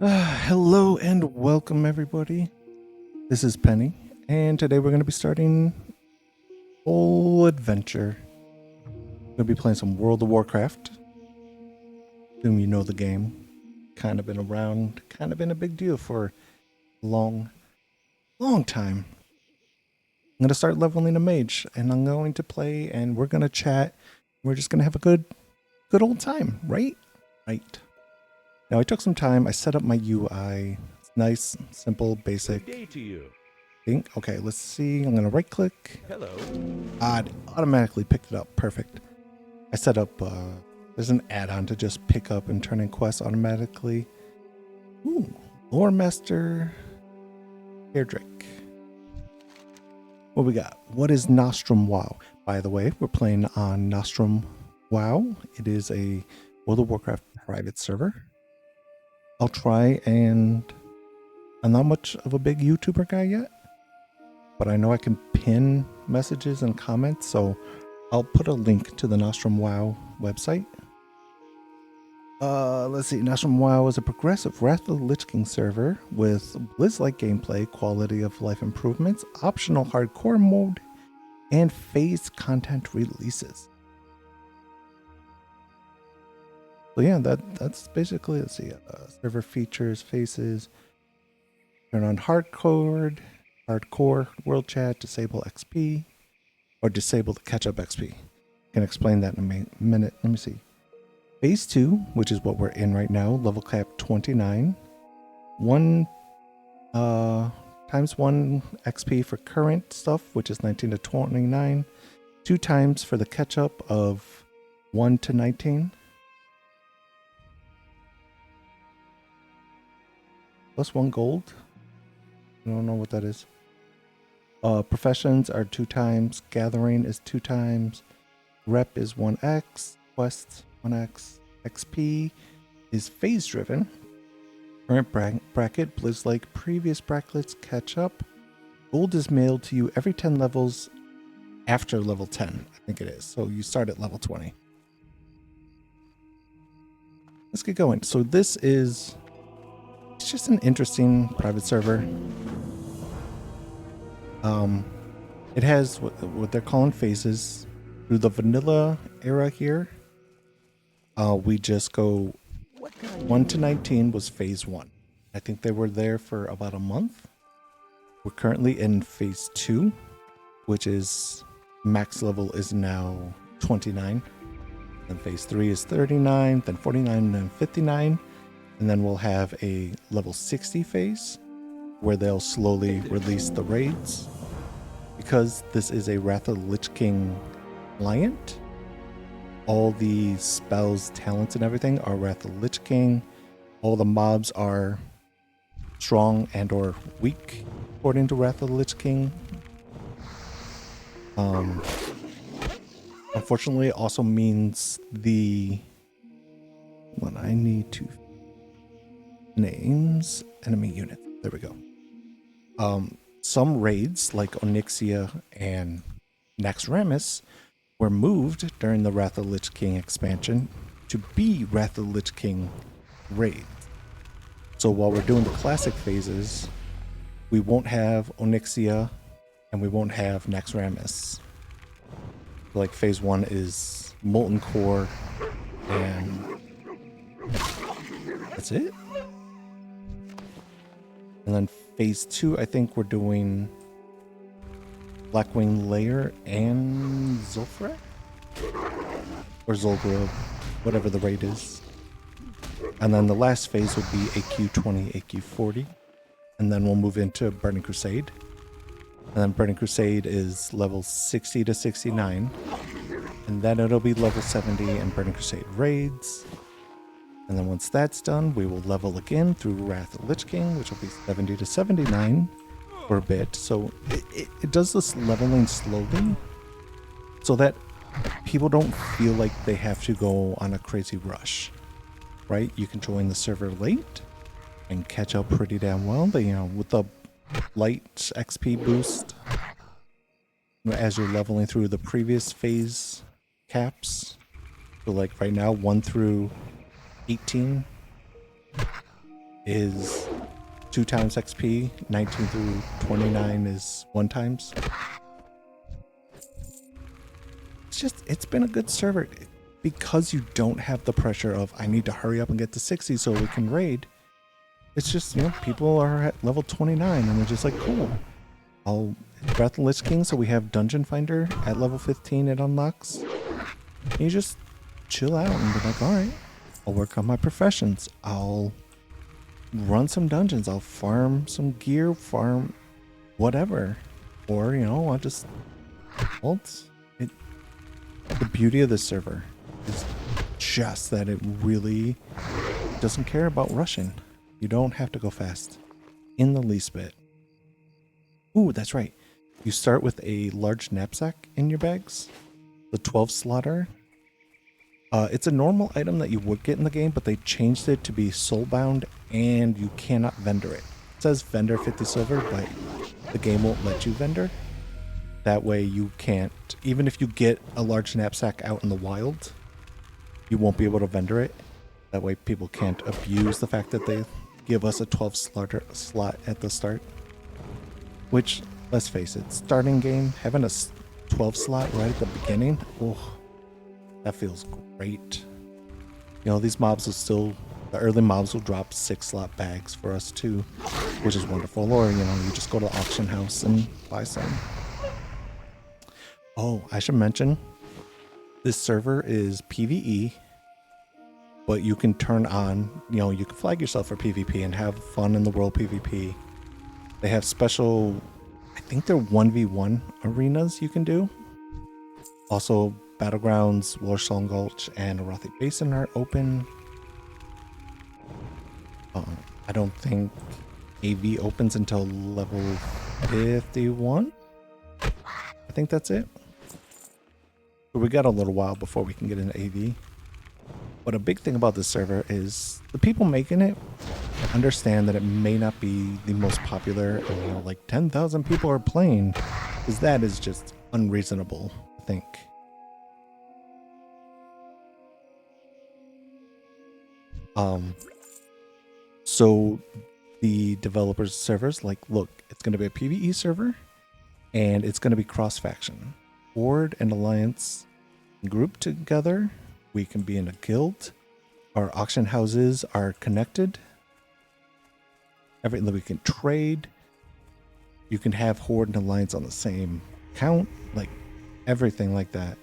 Hello and welcome everybody. This is Penny, and today we're going to be starting whole adventure. We're going to be playing some World of Warcraft. Assume you know the game. Kind of been around, kind of been a big deal for a long time. I'm going to start leveling a mage, and I'm going to play, and we're going to chat. We're just going to have a good old time, right? Right. Now I took some time. I set up my UI. It's nice, simple, basic. Good day to you. Okay, let's see. I'm gonna right click. Hello. It automatically picked it up. Perfect. I set up, there's an add-on to just pick up and turn in quests automatically. Ooh, Lore Master Hairdrick. What we got? What is Nostrum WoW? By the way, we're playing on Nostrum WoW. It is a World of Warcraft private server. I'll try, and I'm not much of a big YouTuber guy yet, but I know I can pin messages and comments, so I'll put a link to the Nostrum WoW website. Let's see. Nostrum WoW is a progressive Wrath of the Lich King server with Blizz-like gameplay, quality of life improvements, optional hardcore mode, and phased content releases. So yeah, that's basically, let's see, server features, faces, turn on hardcore world chat, disable XP, or disable the catch-up XP. I can explain that in a minute. Let me see. Phase 2, which is what we're in right now, level cap 29. 1 times 1 XP for current stuff, which is 19 to 29. 2 times for the catch-up of 1 to 19. Plus 1 gold. I don't know what that is. Professions are 2 times. Gathering is 2 times. Rep is 1x. Quests 1x. XP is phase driven. Current bracket, Blizz like previous brackets catch up. Gold is mailed to you every 10 levels after level 10. I think it is. So you start at level 20. Let's get going. So this is... it's just an interesting private server. It has what they're calling phases. Through the vanilla era here, we just go 1 to 19 was phase 1. I think they were there for about a month. We're currently in phase 2, which is max level is now 29. Then phase 3 is 39, then 49, then 59. And then we'll have a level 60 phase where they'll slowly release the raids. Because this is a Wrath of the Lich King client, all the spells, talents, and everything are Wrath of the Lich King. All the mobs are strong and or weak according to Wrath of the Lich King. Unfortunately, it also means when I need to names enemy unit. There we go. Some raids like Onyxia and Naxxramas were moved during the Wrath of the Lich King expansion to be Wrath of the Lich King raids. So while we're doing the classic phases, we won't have Onyxia and we won't have Naxxramas. Like phase 1 is Molten Core and that's it. And then phase 2, I think we're doing Blackwing Lair and Zul'Farrak? Or Zul'Gurub, whatever the raid is. And then the last phase would be AQ20, AQ40. And then we'll move into Burning Crusade. And then Burning Crusade is level 60 to 69. And then it'll be level 70 and Burning Crusade raids. And then once that's done, we will level again through Wrath of the Lich King, which will be 70 to 79 for a bit. So it does this leveling slowly so that people don't feel like they have to go on a crazy rush, right? You can join the server late and catch up pretty damn well. But, with the light XP boost as you're leveling through the previous phase caps. So like right now, 1 through 18 is 2 times XP, 19 through 29 is 1 times. It's been a good server because you don't have the pressure of I need to hurry up and get to 60 so we can raid. It's just, people are at level 29 and they're just like, cool. I'll Breath of the Lich King, so we have Dungeon Finder at level 15 it unlocks. And you just chill out and be like, alright, I'll work on my professions. I'll run some dungeons. I'll farm some gear, farm whatever. Or, I'll just ult. The beauty of this server is just that it really doesn't care about rushing. You don't have to go fast in the least bit. Ooh, that's right. You start with a large knapsack in your bags, the 12 slaughter. It's a normal item that you would get in the game, but they changed it to be soulbound and you cannot vendor it. It says vendor 50 silver, but the game won't let you vendor. That way you can't, even if you get a large knapsack out in the wild, you won't be able to vendor it. That way people can't abuse the fact that they give us a 12 slot at the start. Which, let's face it, starting game, having a 12 slot right at the beginning, oh, that feels great. These mobs will still, the early mobs will drop 6 slot bags for us too, which is wonderful. Or, you just go to the auction house and buy some. Oh, I should mention, this server is PvE, but you can turn on, you can flag yourself for PvP and have fun in the world PvP. They have special, I think they're 1v1 arenas you can do. Also, Battlegrounds, Warsong Gulch, and Arathi Basin are open. I don't think AV opens until level 51. I think that's it. But we got a little while before we can get into AV. But a big thing about this server is the people making it understand that it may not be the most popular, and like 10,000 people are playing, because that is just unreasonable, I think. So the developers servers like, look, it's going to be a PvE server and it's going to be cross faction. Horde and Alliance group together. We can be in a guild. Our auction houses are connected. Everything we can trade. You can have Horde and Alliance on the same account. Like everything like that.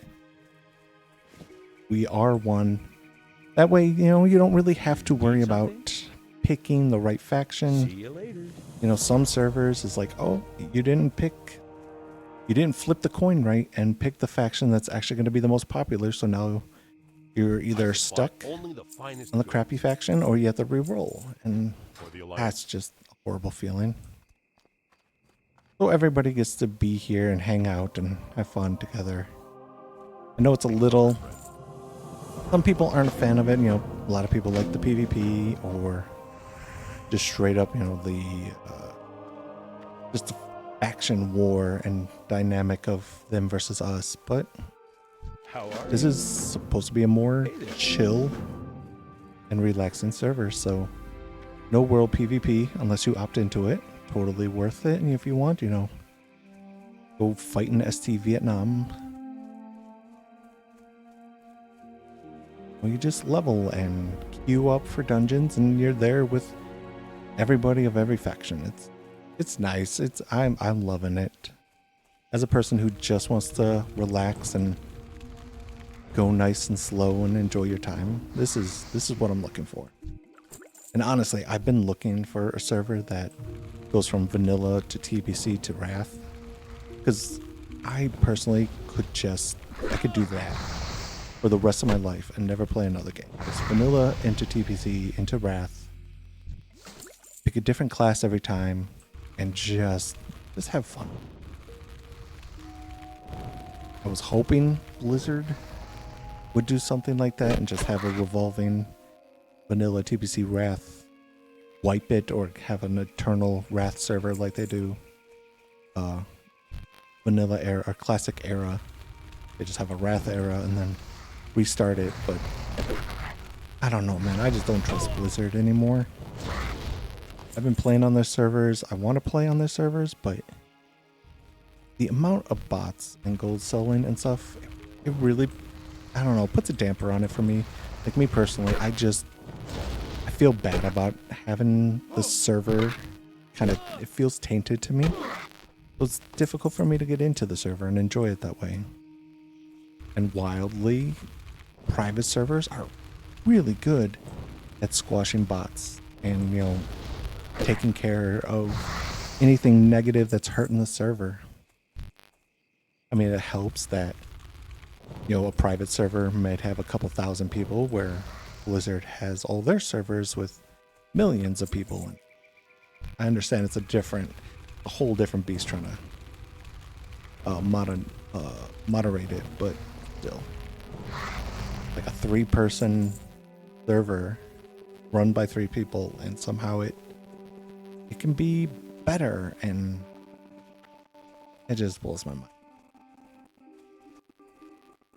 We are one. That way, you don't really have to worry about picking the right faction. See you later. Some servers is like, oh, you didn't flip the coin right and pick the faction that's actually going to be the most popular. So now you're either stuck on the crappy faction or you have to re-roll. And that's just a horrible feeling. So everybody gets to be here and hang out and have fun together. I know it's a little... Some people aren't a fan of it. A lot of people like the PvP or just straight up, just the faction war and dynamic of them versus us. But this is supposed to be a more chill and relaxing server. So no world PvP unless you opt into it. Totally worth it. And if you want, go fight in ST Vietnam. Well, you just level and queue up for dungeons, and you're there with everybody of every faction. It's nice. I'm loving it. As a person who just wants to relax and go nice and slow and enjoy your time, this is what I'm looking for. And honestly, I've been looking for a server that goes from vanilla to TBC to Wrath, because I personally could do that for the rest of my life and never play another game. It's vanilla into TPC into Wrath. Pick a different class every time and just have fun. I was hoping Blizzard would do something like that and just have a revolving vanilla TPC Wrath, wipe it, or have an eternal Wrath server like they do vanilla era or classic era. They just have a Wrath era and then restart it. But I don't know, man. I just don't trust Blizzard anymore. I've been playing on their servers. I want to play on their servers, but the amount of bots and gold selling and stuff, it really, I don't know, puts a damper on it for me. Like me personally, I feel bad about having the server it feels tainted to me. It's difficult for me to get into the server and enjoy it that way. And wildly, private servers are really good at squashing bots and, taking care of anything negative that's hurting the server. I mean, it helps that, a private server might have a couple thousand people where Blizzard has all their servers with millions of people. And I understand it's a whole different beast trying to moderate it, but still. Like a 3-person server run by 3 people, and somehow it can be better, and it just blows my mind.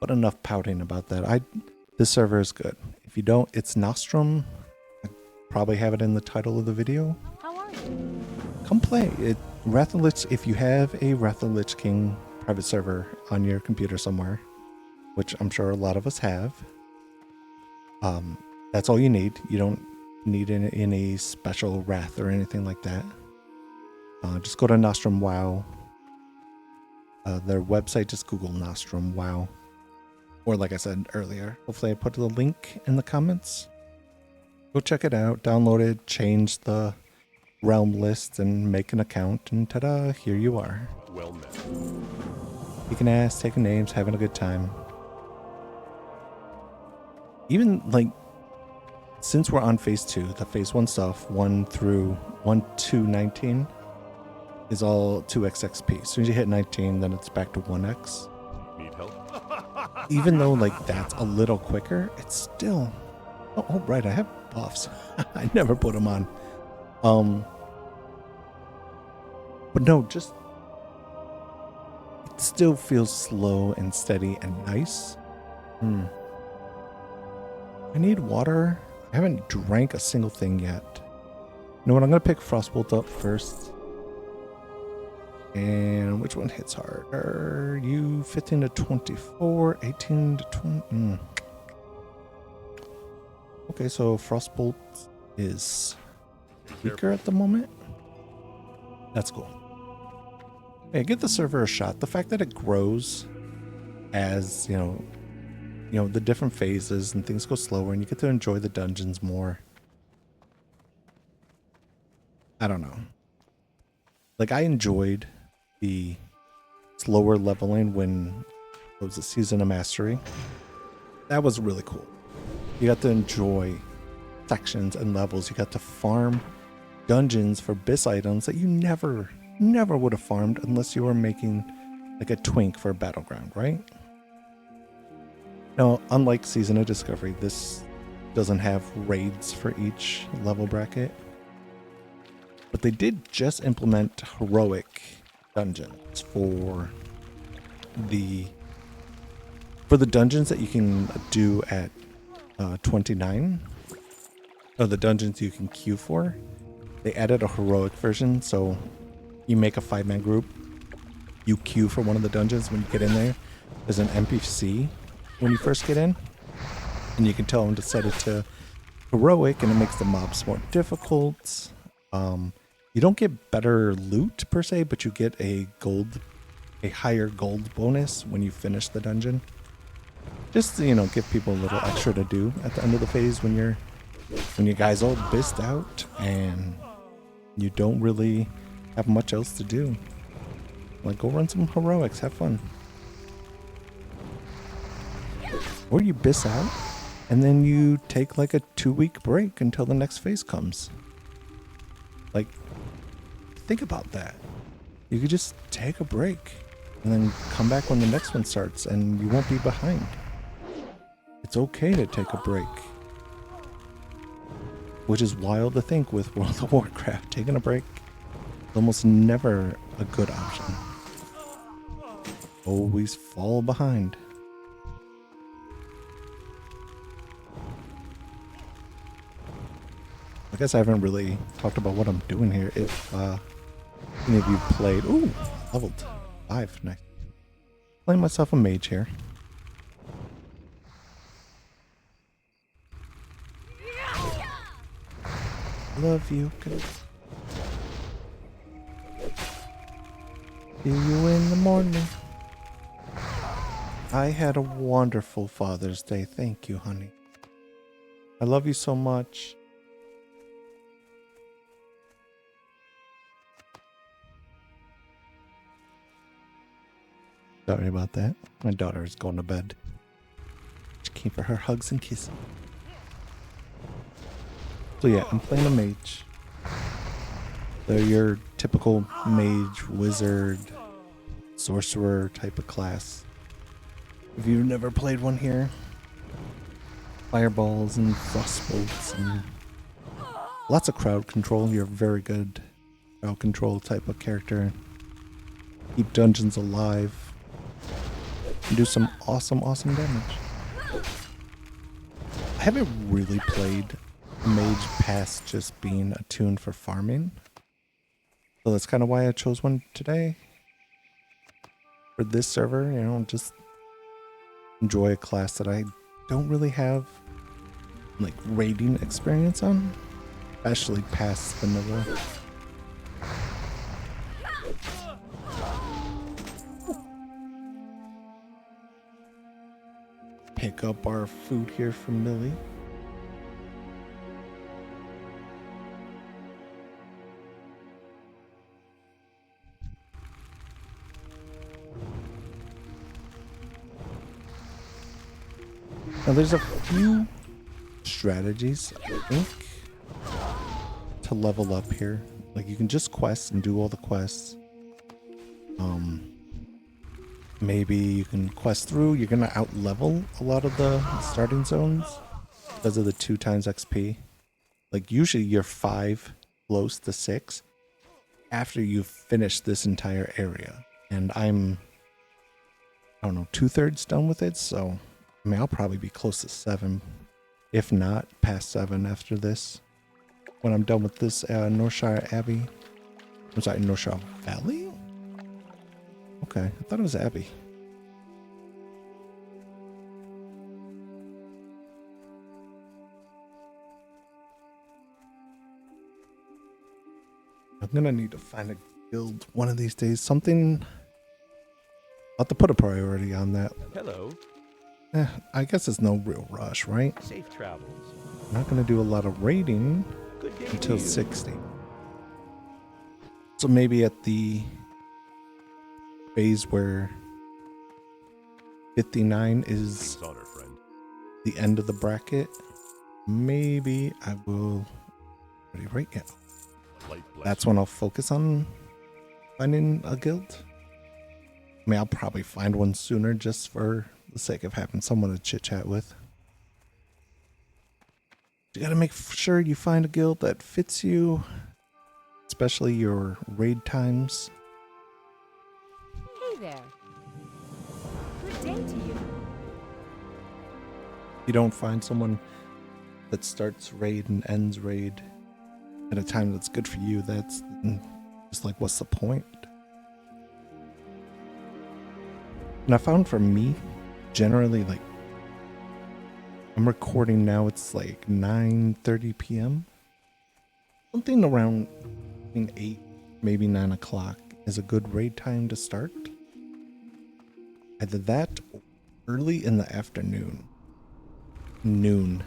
But enough pouting about that. This server is good. If you don't, it's Nostrum. I probably have it in the title of the video. How are you? Come play it. Wrath of Lich. If you have a Wrath of Lich King private server on your computer somewhere, which I'm sure a lot of us have, that's all you need. You don't need any special wrath or anything like that. Just go to Nostrum WoW. Their website, just Google Nostrum WoW. Or like I said earlier, hopefully I put the link in the comments. Go check it out, download it, change the realm list, and make an account, and ta-da, here you are. Well met. Kicking ass, taking names, having a good time. Even like, since we're on phase 2, the phase 1 stuff, 1 through 1-19, is all 2x XP. As soon as you hit 19, then it's back to 1x. Need help? Even though like that's a little quicker, it's still. Oh right, I have buffs. I never put them on. But no, just it still feels slow and steady and nice. I need water. I haven't drank a single thing yet. You know what? I'm gonna pick Frostbolt up first. And which one hits harder? You 15 to 24, 18 to 20. Okay, so Frostbolt is weaker at the moment. That's cool. Hey, give the server a shot. The fact that it grows as, the different phases and things go slower and you get to enjoy the dungeons more. I don't know. Like, I enjoyed the slower leveling when it was a Season of Mastery. That was really cool. You got to enjoy sections and levels. You got to farm dungeons for bis items that you never would have farmed unless you were making like a twink for a battleground, right? Now, unlike Season of Discovery, this doesn't have raids for each level bracket. But they did just implement heroic dungeons for the dungeons that you can do at 29, or the dungeons you can queue for. They added a heroic version, so you make a 5-man group, you queue for one of the dungeons. When you get in there, there's an NPC when you first get in, and you can tell them to set it to heroic, and it makes the mobs more difficult. You don't get better loot per se, but you get a higher gold bonus when you finish the dungeon. Just to, give people a little extra to do at the end of the phase when you guys all bissed out and you don't really have much else to do. Like, go run some heroics, have fun. Or you biss out and then you take like a 2-week break until the next phase comes. Like, think about that. You could just take a break and then come back when the next one starts and you won't be behind. It's okay to take a break. Which is wild to think with World of Warcraft. Taking a break is almost never a good option. Always fall behind. I guess I haven't really talked about what I'm doing here. If any of you played, ooh, leveled 5, nice. Playing myself a mage here. Love you, good. See you in the morning. I had a wonderful Father's Day. Thank you, honey. I love you so much. Sorry about that. My daughter is going to bed. She came for her hugs and kisses. So yeah, I'm playing a mage. They're your typical mage, wizard, sorcerer type of class. If you've never played one here, fireballs and frostbolts and lots of crowd control. You're a very good crowd control type of character. Keep dungeons alive. And do some awesome damage. I haven't really played mage past just being attuned for farming. So that's kind of why I chose one today. For this server, you know, just enjoy a class that I don't really have like raiding experience on. Especially past vanilla. Pick up our food here from Millie. Now there's a few strategies, I think, to level up here. Like you can just quest and do all the quests. Maybe you can quest through. You're gonna out level a lot of the starting zones because of the 2 times XP. Like usually you're 5 close to 6 after you've finished this entire area. And I'm, I don't know, 2/3 done with it. So I mean, I'll probably be close to 7, if not past 7 after this. When I'm done with this Northshire Abbey. I'm sorry, Northshire Valley? Okay, I thought it was Abbey. I'm gonna need to find a guild one of these days. Something. I'll have to put a priority on that. Hello. I guess it's no real rush, right? Safe travels. I'm not gonna do a lot of raiding Good day until to you. 60. So maybe at the phase where 59 is Honor, friend. the end of the bracket, maybe I will. Right, yeah. Light bless That's when I'll focus on finding a guild. I mean, I'll probably find one sooner just for the sake of having someone to chit chat with. You gotta make sure you find a guild that fits you, especially your raid times. Hey there. Good day to you. You don't find someone that starts raid and ends raid at a time that's good for you. That's just like, what's the point? And I found for me, generally, like, I'm recording now, it's like 9:30 p.m. Something around between 8, maybe 9 o'clock is a good raid time to start. Either that or early in the afternoon. Noon.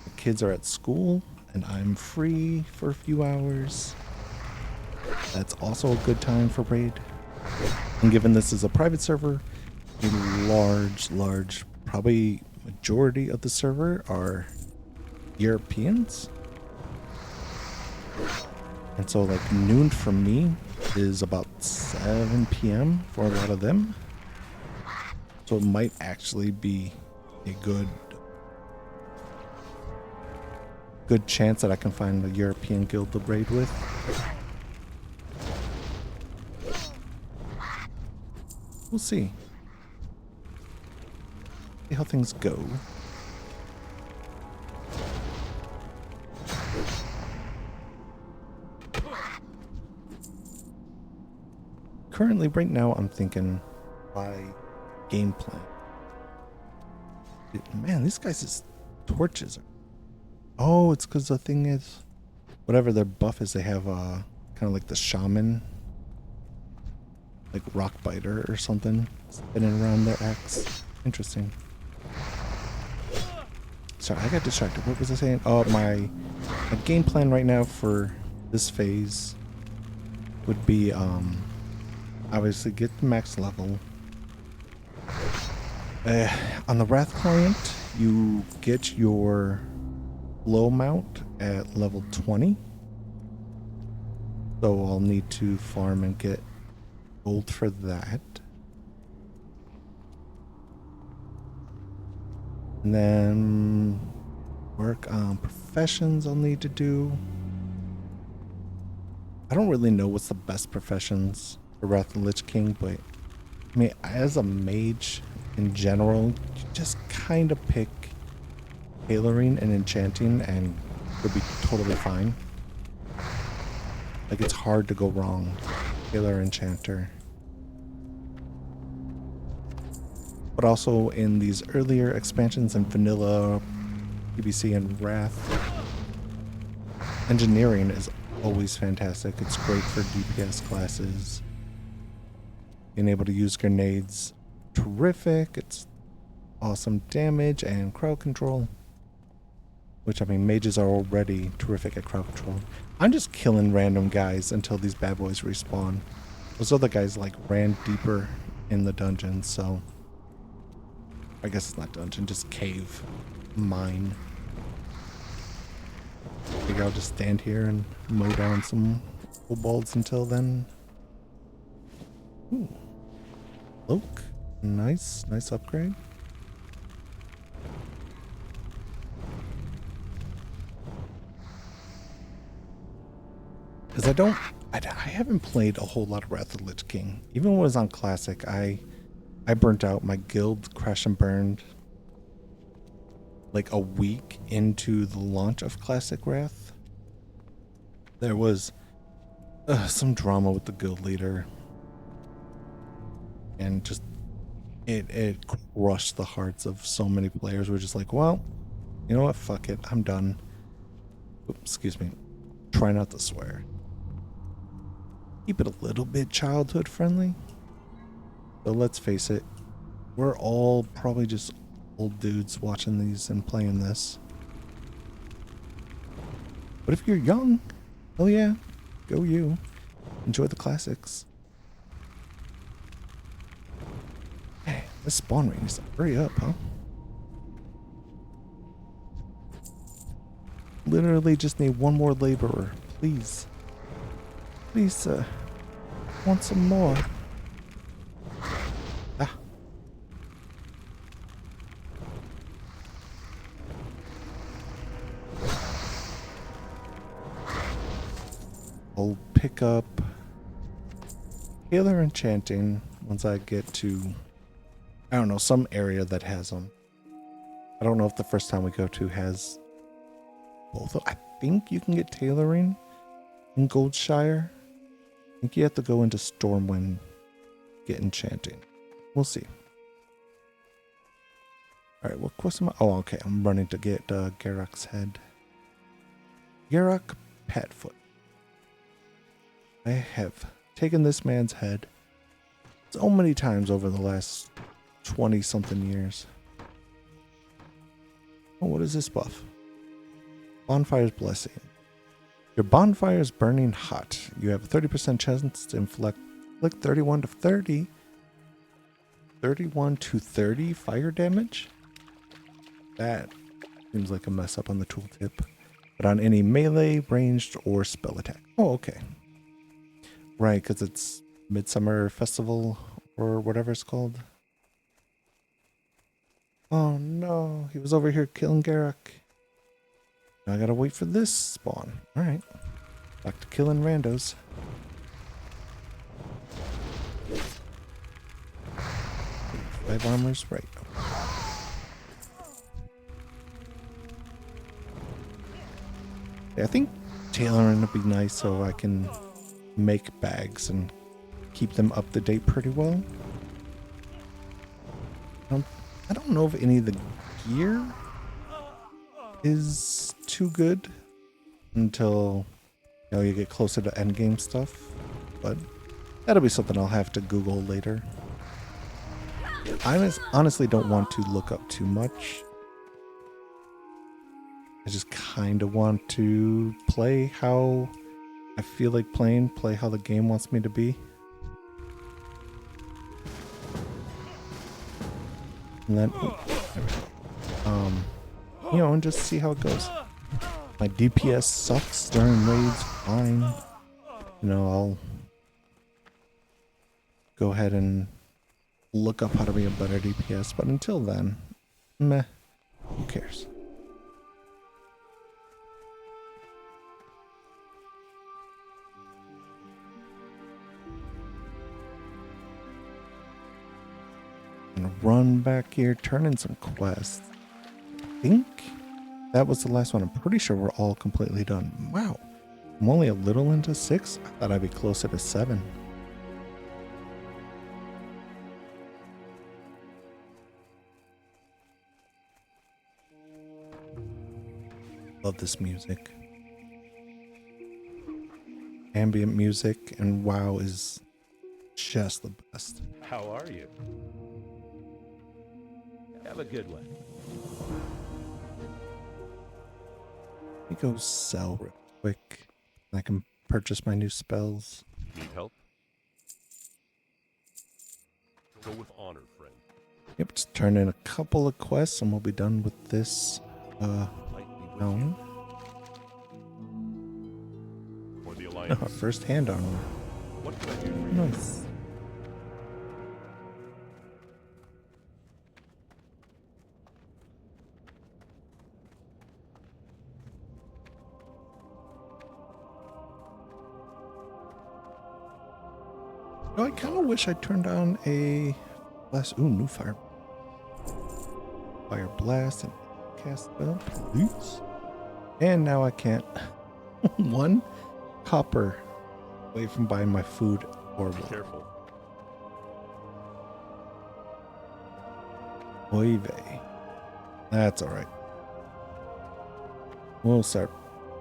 The kids are at school and I'm free for a few hours. That's also a good time for raid. And given this is a private server, a large, probably majority of the server are Europeans. And so like noon for me is about 7 p.m. for a lot of them. So it might actually be a good chance that I can find a European guild to raid with. We'll see. See how things go. currently, right now, I'm thinking my game plan. Man, these guys' torches are... Oh, it's because the thing is, whatever their buff is, they have kind of like the shaman, like rock biter or something, spinning around their axe. Interesting. Sorry, I got distracted. What was I saying? Oh, my game plan right now for this phase would be obviously get the max level. On the Wrath client, you get your low mount at level 20. So I'll need to farm and get gold for that. And then work on professions I'll need to do. I don't really know what's the best professions for Wrath of the Lich King, but I mean, as a mage in general, you just kind of pick tailoring and enchanting and you'll be totally fine. Like, it's hard to go wrong. Tailor, enchanter. But also in these earlier expansions in vanilla, PBC, and Wrath, engineering is always fantastic. It's great for DPS classes. Being able to use grenades, terrific. It's awesome damage and crowd control. Which, I mean, mages are already terrific at crowd control. I'm just killing random guys until these bad boys respawn. Those other guys, like, ran deeper in the dungeon, so... I guess it's not dungeon, just cave. Mine. I think I'll just stand here and mow down some kobolds until then. Ooh. Cloak. Nice. Nice upgrade. Because I haven't played a whole lot of Wrath of the Lich King. Even when it was on Classic, I burnt out. My guild crashed and burned like a week into the launch of Classic Wrath. There was some drama with the guild leader. And just, it crushed the hearts of so many players. We're just like, well, you know what? Fuck it. I'm done. Oops, excuse me. Try not to swear. Keep it a little bit childhood friendly. But let's face it, we're all probably just old dudes watching these and playing this. But if you're young, hell yeah, go you. Enjoy the classics. Hey, this spawn rate needs to hurry up, huh? Literally just need one more laborer, please. Please, want some more. Ah. I'll pick up healer enchanting once I get to, I don't know, some area that has them. I don't know if the first time we go to has both. I think you can get tailoring in Goldshire. I think you have to go into Stormwind, get enchanting. We'll see. Alright, what quest am I? Oh, okay. I'm running to get Garrock's head. Garrock Patfoot. I have taken this man's head so many times over the last 20-something years. Oh, what is this buff? Bonfire's Blessing. Your bonfire is burning hot. You have a 30% chance to inflict 31 to 30. 31 to 30 fire damage? That seems like a mess up on the tooltip. But on any melee, ranged, or spell attack. Oh, okay. Right, because it's Midsummer Festival or whatever it's called. Oh no, he was over here killing Garrock. Now I gotta wait for this spawn. Alright. Back to killing randos. Five armors, right. Yeah, I think tailoring would be nice so I can make bags and keep them up to date pretty well. I don't know if any of the gear is too good until you get closer to endgame stuff, but that'll be something I'll have to Google later. I honestly don't want to look up too much. I just kind of want to play how I feel like playing, play how the game wants me to be. And then, and just see how it goes. My DPS sucks during raids, fine. I'll go ahead and look up how to be a better DPS, but until then, meh, who cares? Gonna run back here, turn in some quests. I think that was the last one. I'm pretty sure we're all completely done. Wow. I'm only a little into 6. I thought I'd be closer to 7. Love this music. Ambient music and WoW is just the best. How are you? Have a good one. Let me go sell real quick. I can purchase my new spells. Need help? Go with honor, friend. Yep, just turn in a couple of quests and we'll be done with this round. For the Alliance. First hand armor. What can I do for you? Nice. I kind of wish I turned on a blast. Ooh, new fire. Fire blast and cast spell, please. And now I can't. 1 copper away from buying my food. Horrible. Be careful. Oy vey. That's alright. We'll start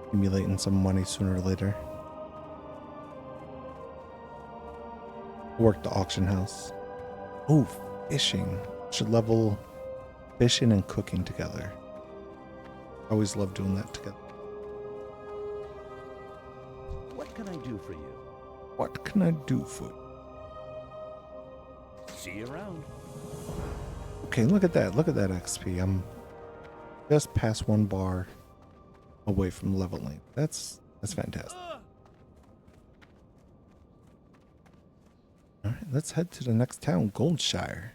accumulating some money sooner or later. Work the auction house. Oh, fishing. Should level fishing and cooking together. I always love doing that together. What can I do for you? What can I do for you? See you around. Okay, look at that. Look at that XP. I'm just past 1 bar away from leveling. That's fantastic. All right, let's head to the next town, Goldshire.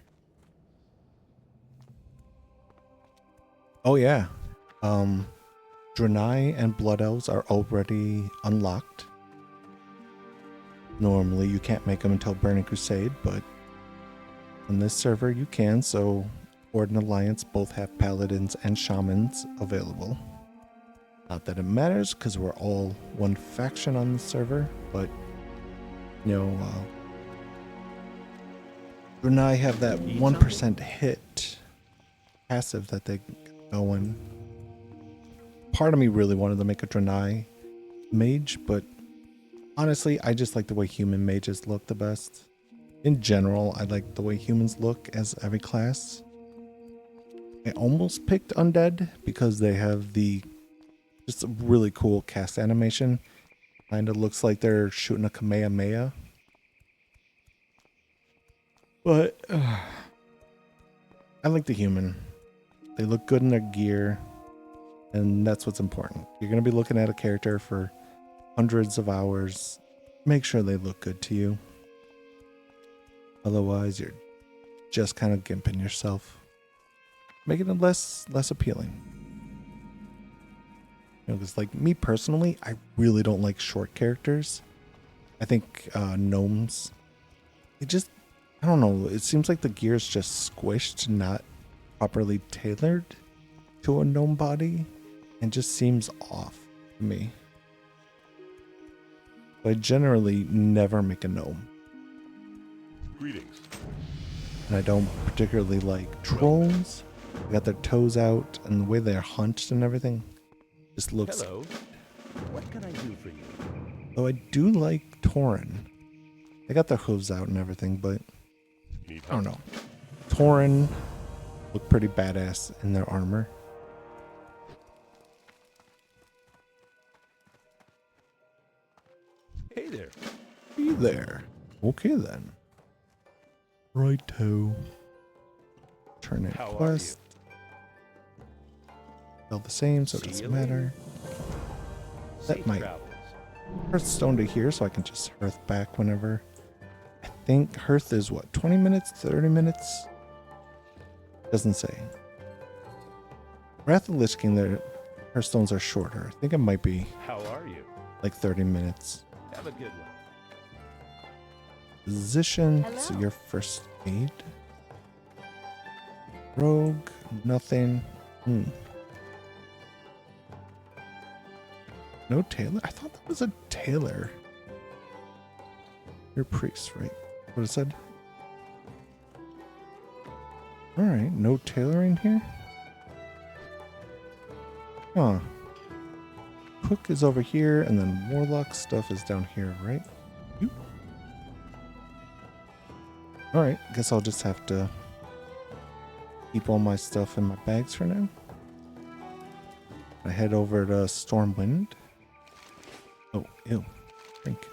Oh yeah, Draenei and Blood Elves are already unlocked. Normally you can't make them until Burning Crusade, but on this server you can, so Horde and Alliance both have Paladins and Shamans available. Not that it matters, because we're all one faction on the server, but, Draenei have that 1% hit passive that they go in. Part of me really wanted to make a Draenei mage, but honestly, I just like the way human mages look the best. In general, I like the way humans look as every class. I almost picked Undead because they have just a really cool cast animation. Kind of looks like they're shooting a Kamehameha. But I like the human. They look good in their gear, and that's what's important. You're going to be looking at a character for hundreds of hours. Make sure they look good to you. Otherwise, you're just kind of gimping yourself, making it less appealing. Because like me personally, I really don't like short characters. I think gnomes, I don't know, it seems like the gear's just squished, not properly tailored to a gnome body, and just seems off to me. So I generally never make a gnome. Greetings. And I don't particularly like trolls. They got their toes out, and the way they're hunched and everything just looks. Hello. What can I do for you? Though I do like Tauren. They got their hooves out and everything, but Need I don't help? know. Tauren look pretty badass in their armor. Hey there. Be there. Okay then. Righto. Turn in How are quest. Still the same, so it See doesn't you later. matter. Set Safe my travels. Hearthstone to here so I can just hearth back whenever. I think hearth is what, 20 minutes, 30 minutes? Doesn't say. Wrath of the Lich King, their Hearthstones are shorter. I think it might be How are you? like 30 minutes. Have a good one. Position, so Hello. your first aid. Rogue, nothing. No tailor? I thought that was a tailor. You're a priest, right? What it said? Alright, no tailoring here? Huh. Cook is over here, and then Warlock stuff is down here, right? Alright, guess I'll just have to keep all my stuff in my bags for now. I head over to Stormwind. Oh, ew. Drink.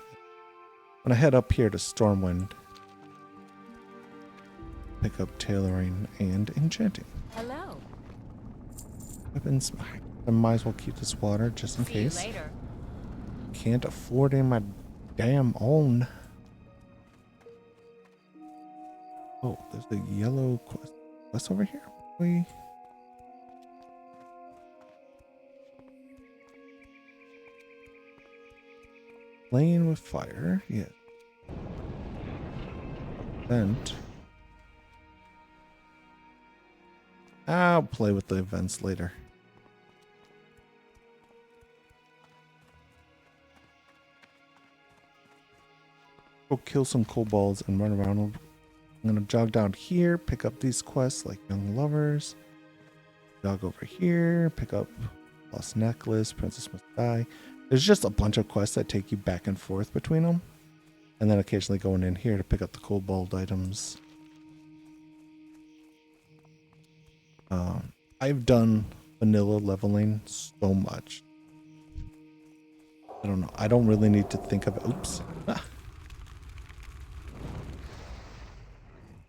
When I head up here to Stormwind, pick up tailoring and enchanting. Hello. Weapons. I might as well keep this water just in See case. you later. Can't afford in my damn own. Oh, there's a yellow quest. What's over here? Playing with fire, yeah. Vent. I'll play with the events later. Go kill some kobolds and run around. I'm gonna jog down here, pick up these quests like Young Lovers. Jog over here, pick up Lost Necklace, Princess Must Die. There's just a bunch of quests that take you back and forth between them. And then occasionally going in here to pick up the kobold items. I've done vanilla leveling so much. I don't know. I don't really need to think of it. Oops.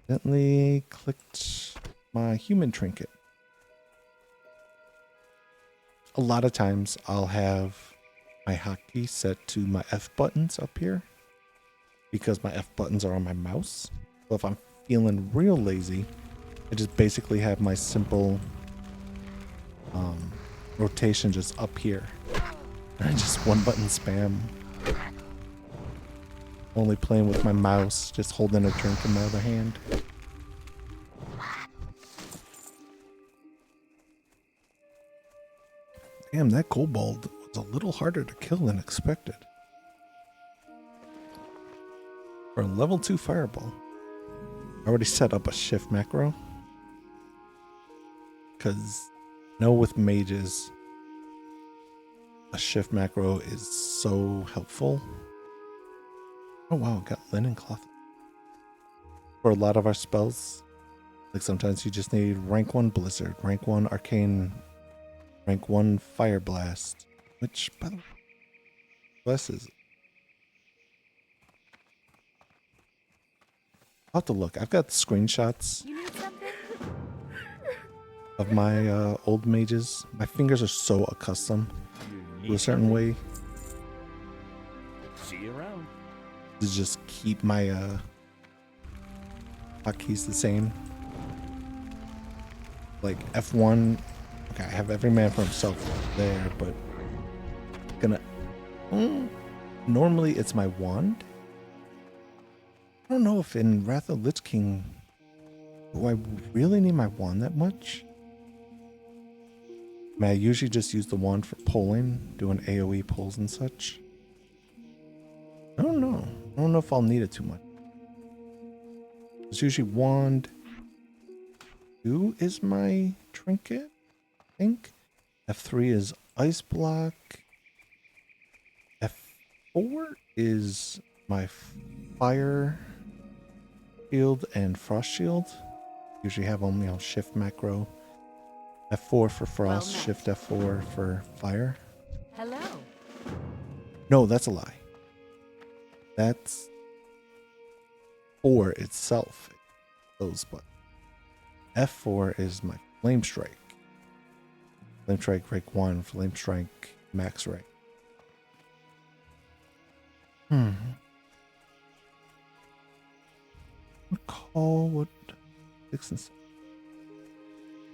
Gently clicked my human trinket. A lot of times I'll have my hotkey set to my F buttons up here because my F buttons are on my mouse. So if I'm feeling real lazy, I just basically have my simple rotation just up here. And I just one button spam. Only playing with my mouse, just holding a drink in my other hand. Damn, that kobold was a little harder to kill than expected. For a level 2 fireball. I already set up a shift macro. Because I know with mages, a shift macro is so helpful. Oh wow, got linen cloth. For a lot of our spells, like sometimes you just need rank 1 blizzard, rank 1 arcane, rank 1 fire blast, which by the way, blesses. I'll have to look. I've got screenshots You need something? of my old mages. My fingers are so accustomed You to a certain way See you around. to just keep my hotkeys the same. Like F1, okay, I have every man for himself there, but gonna normally it's my wand. I don't know if in Wrath of Lich King do I really need my wand that much. I mean, I usually just use the wand for pulling, doing AoE pulls and such. I don't know. I don't know if I'll need it too much. It's usually wand. 2 is my trinket, I think. F3 is ice block. F4 is my fire shield and frost shield. Usually have them, shift macro. F4 for frost, met. shift F4 for fire. Hello. No, that's a lie. That's 4 itself. Those, but F4 is my flame strike. Flame strike rank 1, flame strike max rank. Recall what 6 and 7.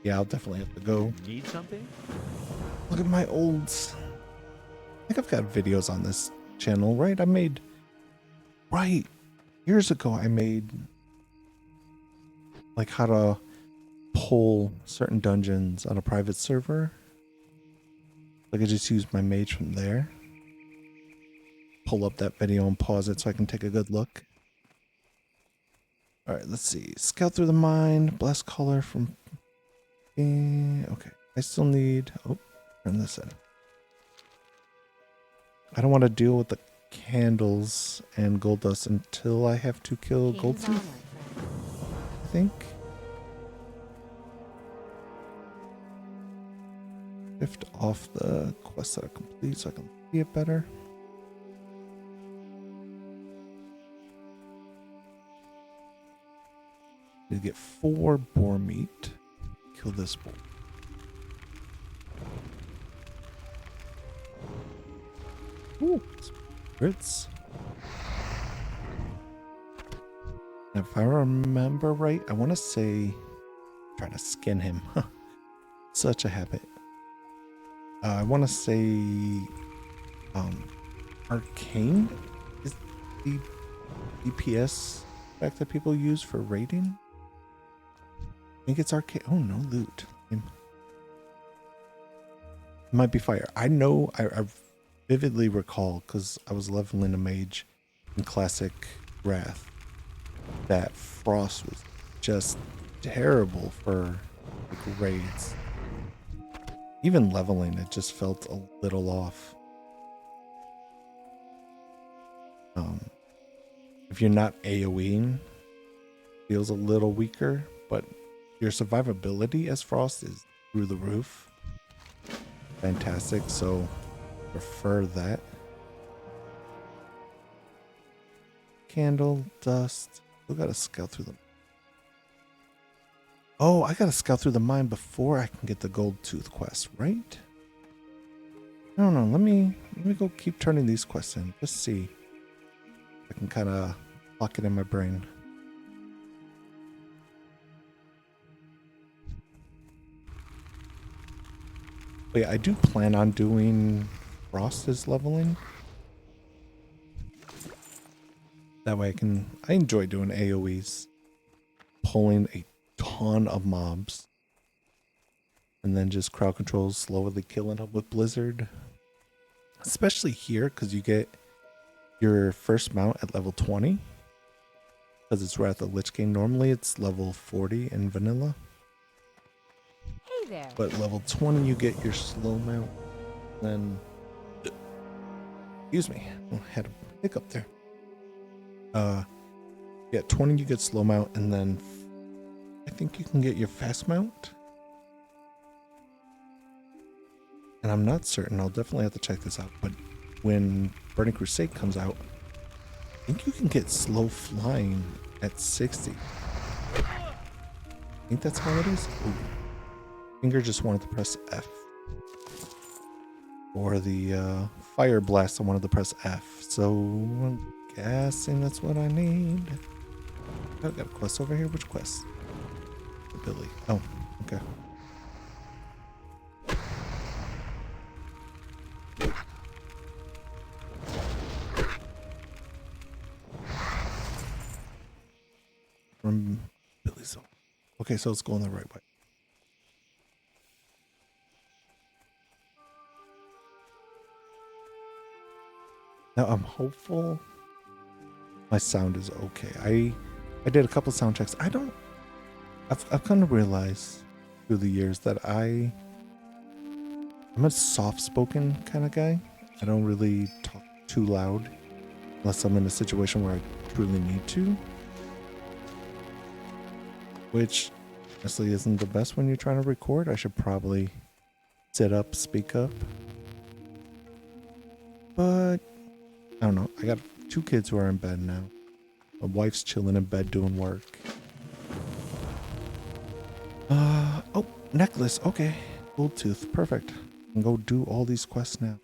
Yeah, I'll definitely have to go. Need something? Look at my olds. I think I've got videos on this channel, right? Years ago I made like how to pull certain dungeons on a private server. Like I just used my mage from there. Pull up that video and pause it so I can take a good look. Alright, let's see. Scout through the mine, blast color from... Okay, I still need... Oh, turn this in. I don't want to deal with the candles and gold dust until I have to kill King's honor, Goldtooth, I think. Shift off the quests that are complete so I can see it better. Need to get 4 boar meat. Kill this boar. Ooh, spirits. If I remember right, I want to say trying to skin him. Such a habit. I want to say arcane is the DPS effect that people use for raiding. I think it's arcane. Oh, no loot. It might be fire. I know. I vividly recall because I was leveling a mage in classic Wrath that frost was just terrible for like raids. Even leveling, it just felt a little off. If you're not AoEing, feels a little weaker, but your survivability as Frost is through the roof. Fantastic, so prefer that. Candle, dust. Still gotta scout through them. Oh, I gotta scout through the mine before I can get the gold tooth quest, right? I don't know. Let me go keep turning these quests in. Just see. I can kind of lock it in my brain. But yeah, I do plan on doing Frost's leveling. That way I enjoy doing AoEs. Pulling a ton of mobs. And then just crowd controls, slowly killing them with Blizzard. Especially here, because you get your first mount at level 20. Because it's Wrath of Lich King. Normally it's level 40 in vanilla. Hey there. But level 20 you get your slow mount. Then... Excuse me. I had a hiccup there. Yeah, 20 you get slow mount, and then I think you can get your fast mount. And I'm not certain, I'll definitely have to check this out, but when Burning Crusade comes out, I think you can get slow flying at 60. I think that's how it is. Ooh. Finger just wanted to press F. For the fire blast, I wanted to press F. So I'm guessing that's what I need. Oh, got a quest over here. Which quest? The Billy. Oh, okay. From Billy's zone. Okay, so it's going the right way. Now I'm hopeful my sound is okay. I did a couple sound checks. I've kind of realized through the years that I'm a soft-spoken kind of guy. I don't really talk too loud unless I'm in a situation where I truly need to. Which honestly isn't the best when you're trying to record. I should probably sit up, speak up. But I don't know. I got 2 kids who are in bed now. My wife's chilling in bed doing work. Oh, necklace. Okay. Gold tooth. Perfect. I can go do all these quests now.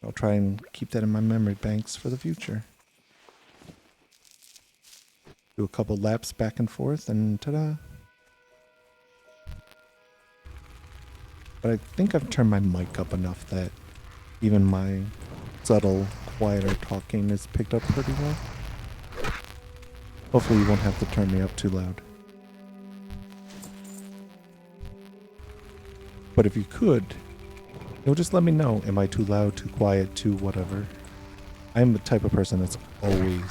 I'll try and keep that in my memory banks for the future. Do a couple laps back and forth and ta-da. But I think I've turned my mic up enough that even my subtle, quieter talking is picked up pretty well. Hopefully you won't have to turn me up too loud. But if you could, just let me know. Am I too loud, too quiet, too whatever? I'm the type of person that's always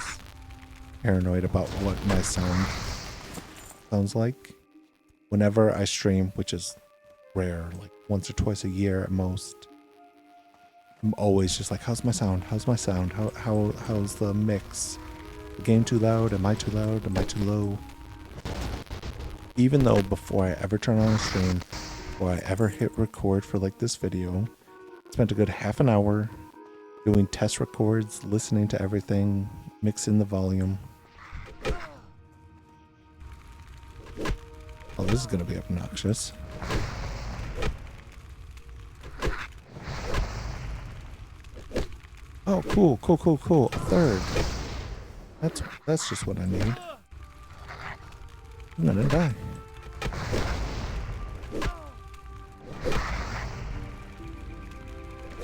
paranoid about what my sound sounds like. Whenever I stream, which is rare, like once or twice a year at most, I'm always just like, how's my sound? How's my sound? How's the mix? The game too loud? Am I too loud? Am I too low? Even though before I ever turn on a stream, before I ever hit record for like this video, I spent a good half an hour doing test records, listening to everything, mixing the volume. Oh, this is gonna be obnoxious. Oh, cool. A third. That's just what I need. I'm gonna die.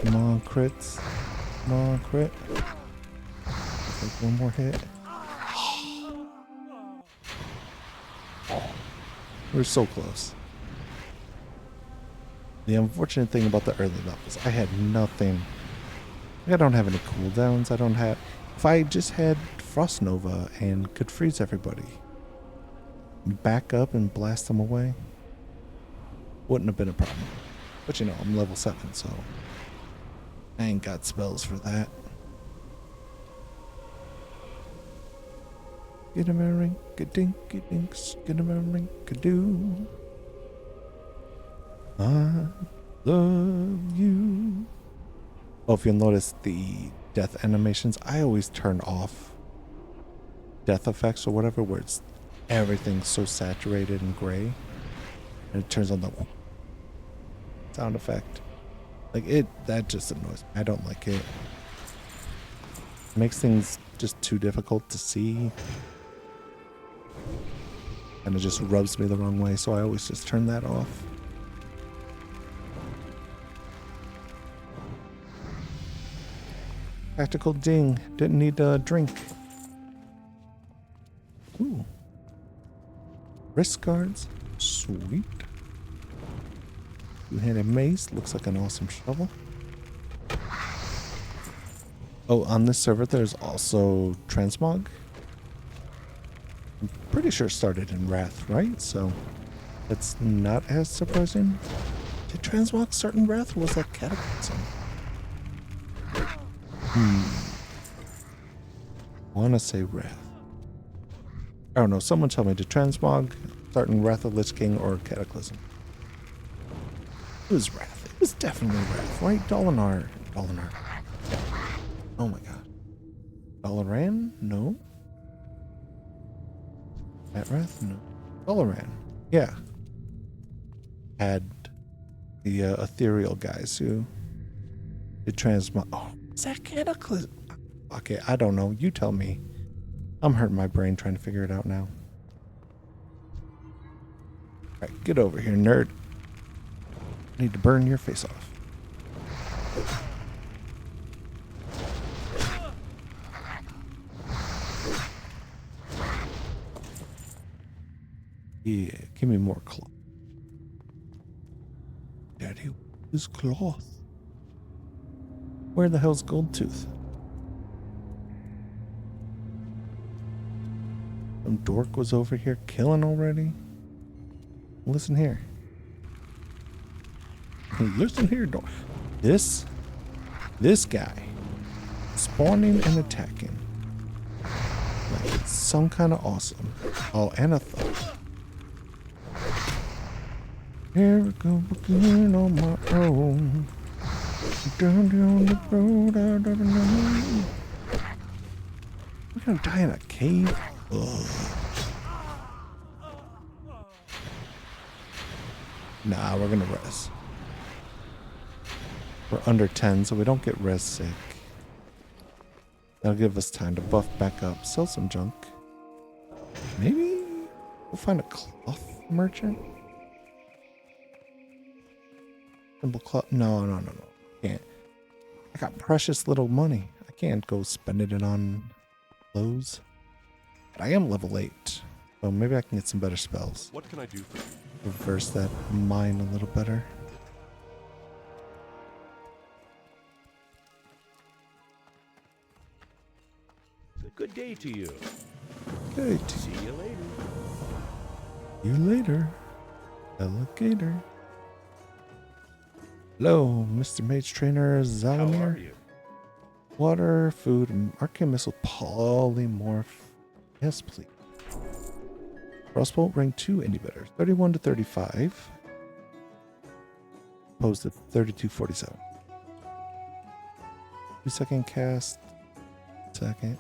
Come on, crits. Come on, crit. Take one more hit. We're so close. The unfortunate thing about the early levels, I had nothing. I don't have any cooldowns. I don't have... If I just had Frost Nova and could freeze everybody, back up and blast them away, wouldn't have been a problem. But I'm level 7, so I ain't got spells for that. Get him a ring, dinky dinks, get him a ring, do. I love you. Oh, if you'll notice the death animations, I always turn off death effects or whatever, where it's everything's so saturated and gray, and it turns on the sound effect. That just annoys me. I don't like it. It makes things just too difficult to see, and it just rubs me the wrong way, so I always just turn that off. Tactical ding. Didn't need a drink. Ooh. Wrist guards. Sweet. Two-handed mace. Looks like an awesome shovel. Oh, on this server there's also transmog. I'm pretty sure it started in Wrath, right? So that's not as surprising. Did transmog start in Wrath, or was that Cataclysm? I want to say Wrath. I don't know. Someone tell me, did transmog start in Wrath of Lich King or Cataclysm? It was Wrath. It was definitely Wrath, right? Dolinar. Oh my god. Dalaran? No. That Wrath? No. Dalaran. Yeah. Had the ethereal guys who did transmog. Oh, is that Cataclysm? Okay, I don't know. You tell me. I'm hurting my brain trying to figure it out now. Alright, get over here, nerd. I need to burn your face off. Yeah, give me more cloth. Daddy, who's cloth? Where the hell's Goldtooth? Some dork was over here killing already. Listen here. Listen here, dork. This guy spawning and attacking like it's some kind of awesome. Oh, and a thought. Here we go again on my own. Down the road I never know. We're gonna die in a cave? Ugh. Nah, we're gonna res. We're under 10, so we don't get res sick. That'll give us time to buff back up, sell some junk. Maybe we'll find a cloth merchant? Simple cloth? No. Can't. I got precious little money. I can't go spending it on clothes. But I am level 8, so maybe I can get some better spells. What can I do for you? Reverse that mine a little better. Good day to you. Good. See you later. You later, alligator. Hello, Mr. Mage Trainer How are Zalamir. you? Water, food, arcane missile, polymorph. Yes, please. Crossbow, rank 2 indie better. 31 to 35. Opposed to 32.47. 2-second cast. Second.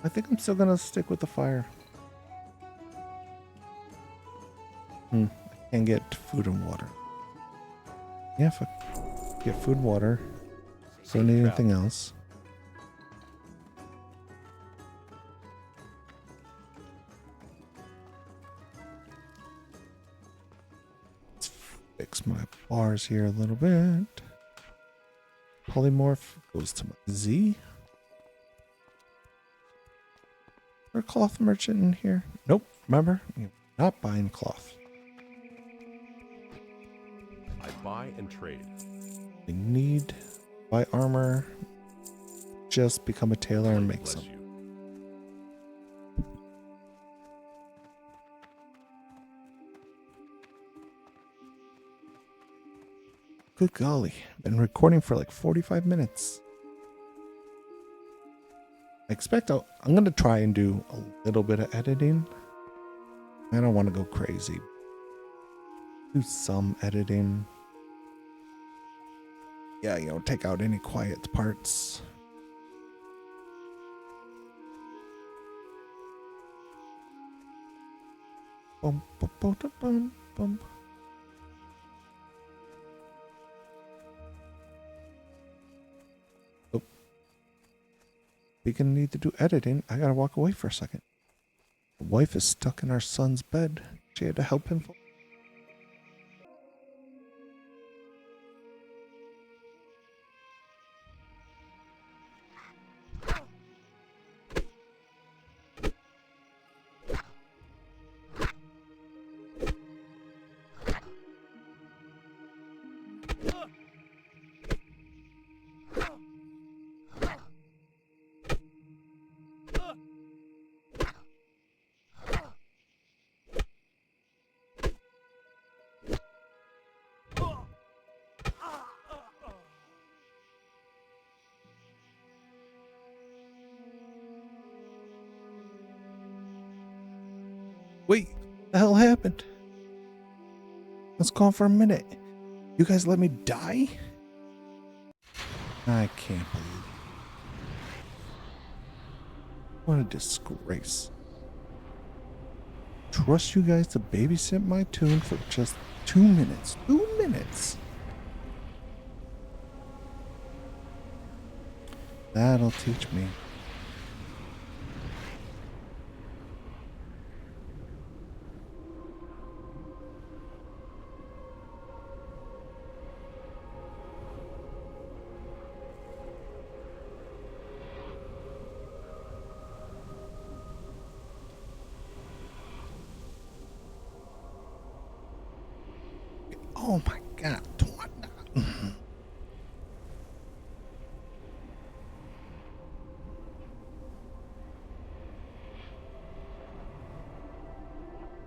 I think I'm still gonna stick with the fire. I can't get food and water. Yeah, if I get food and water. Don't need anything else. Let's fix my bars here a little bit. Polymorph goes to my Z. Or cloth merchant in here? Nope. Remember, you're not buying cloth. I buy and trade. You need buy armor. Just become a tailor and make Bless some. you. Good golly. Been recording for like 45 minutes. I expect I'm going to try and do a little bit of editing. I don't want to go crazy. Do some editing. Yeah, take out any quiet parts. Bum, bum, bum, bum, bum. Oh. We gonna need to do editing. I gotta walk away for a second. The wife is stuck in our son's bed. She had to help him. Wait, the hell happened? Let's go on for a minute. You guys let me die? I can't believe it. What a disgrace. Trust you guys to babysit my tune for just 2 minutes. 2 minutes. That'll teach me. Oh my god.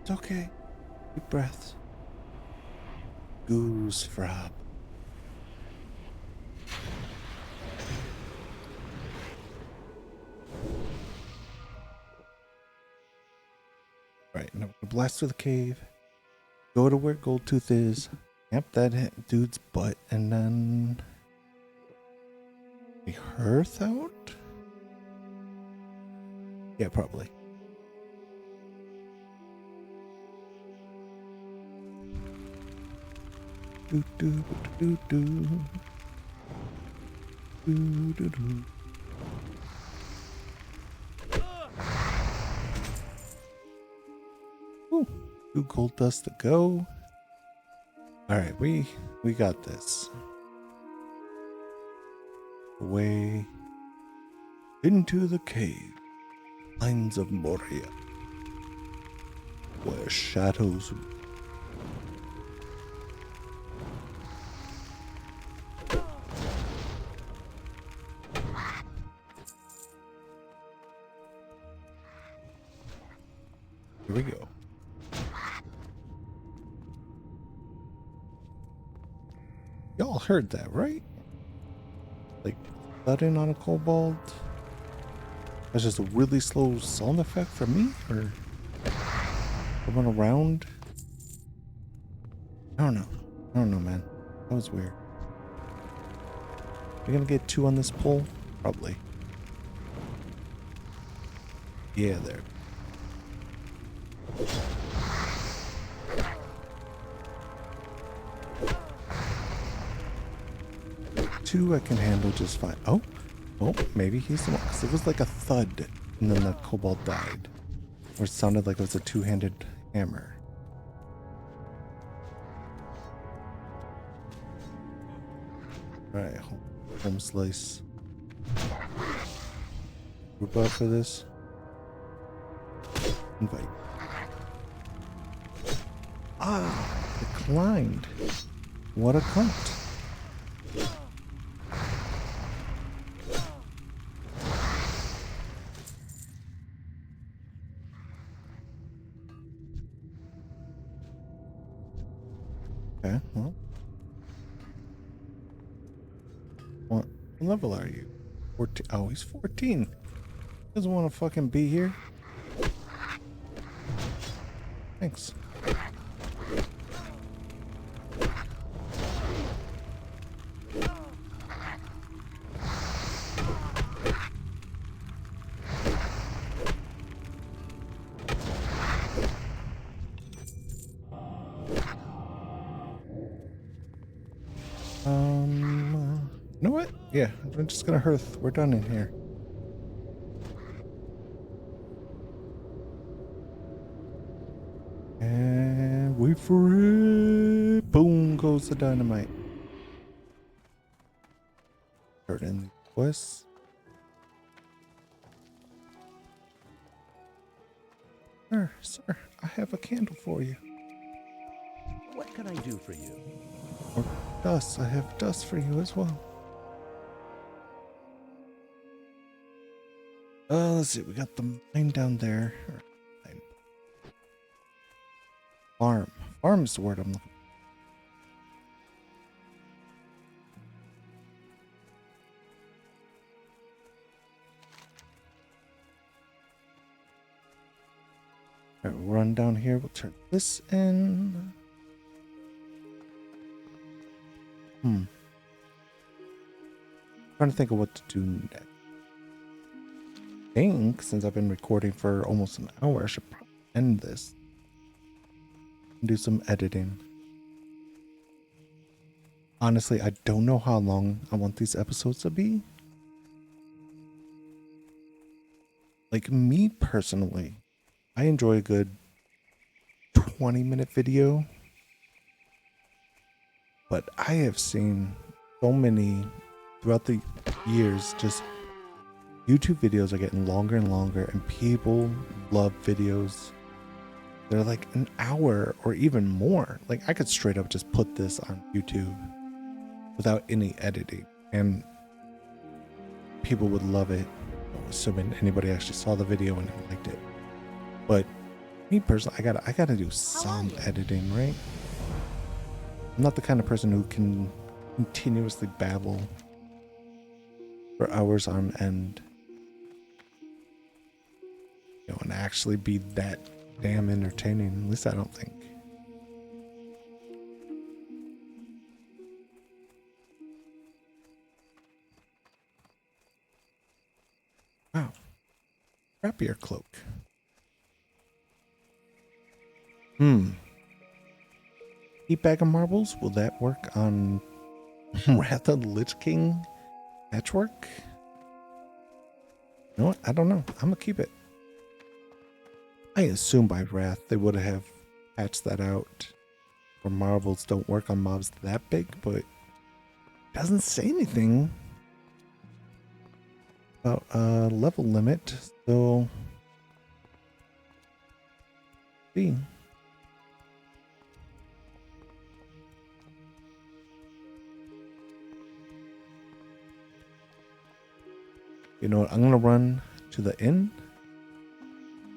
It's okay. Deep breaths. Goose frog. Right, now we're gonna blast through the cave. Go to where Goldtooth is. Yep, that hit dude's butt, and then we hearth out? Yeah, probably. Do do do do do do do. Ooh, 2 gold dust to go. All right, we got this. Away into the cave, lines of Moria, where shadows. Here we go. Y'all heard that, right? Like, thudding on a kobold? That's just a really slow sound effect for me? Or someone around? I don't know. I don't know, man. That was weird. We're gonna get 2 on this pole? Probably. Yeah, there. Two I can handle just fine. Oh, maybe he's the one. Because it was like a thud, and then the kobold died. Or it sounded like it was a 2-handed hammer. Alright, home slice. Group up for this. Invite. Ah, declined. What a cunt. Okay, well. What level are you? 14. Oh, he's 14. Doesn't want to fucking be here. Thanks. You know what? Yeah, I'm just gonna hearth. We're done in here. And wait for it. Boom goes the dynamite. Turn in the quest. Sir, I have a candle for you. What can I do for you? Or dust. I have dust for you as well. Let's see. We got the mine down there. Farm. Farm is the word I'm looking for. Alright, we'll run down here. We'll turn this in. Trying to think of what to do next. I think since I've been recording for almost an hour, I should probably end this. Do some editing. Honestly, I don't know how long I want these episodes to be. Like me personally, I enjoy a good 20-minute video. But I have seen so many throughout the years, just YouTube videos are getting longer and longer, and people love videos. They're like an hour or even more. Like I could straight up just put this on YouTube without any editing, and people would love it. Assuming anybody actually saw the video and liked it. But Me personally, I gotta do some you? editing, right? I'm not the kind of person who can continuously babble for hours on end. You know, and actually be that damn entertaining. At least I don't think. Wow. Rapier cloak. Heat bag of marbles? Will that work on Wrath of the Lich King patchwork? You know what? I don't know. I'm gonna keep it. I assume by Wrath they would have patched that out. Where marbles don't work on mobs that big, but it doesn't say anything about level limit. So see. You know what? I'm gonna run to the inn.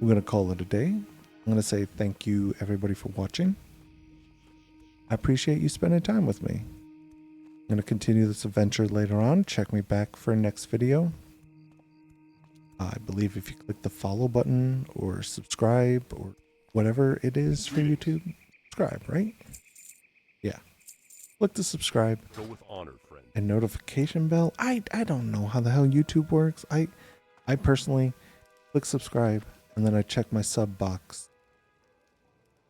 We're gonna call it a day. I'm gonna say thank you everybody for watching. I appreciate you spending time with me. I'm gonna continue this adventure later on. Check me back for next video. I believe if you click the follow button or subscribe or whatever it is for YouTube, subscribe, right? Yeah. Click the subscribe Go with honor, friend. and notification bell. I don't know how the hell YouTube works. I personally click subscribe and then I check my sub box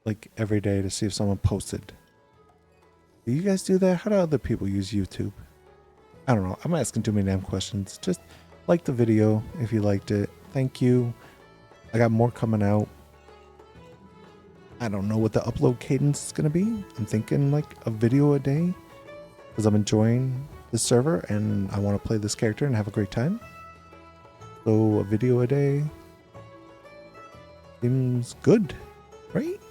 like every day to see if someone posted. Do you guys do that? How do other people use YouTube? I don't know. I'm asking too many damn questions. Just like the video if you liked it. Thank you. I got more coming out. I don't know what the upload cadence is going to be. I'm thinking like a video a day because I'm enjoying this server and I want to play this character and have a great time. So a video a day seems good, right?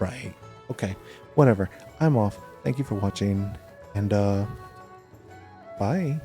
Right. Okay. Whatever. I'm off. Thank you for watching and bye.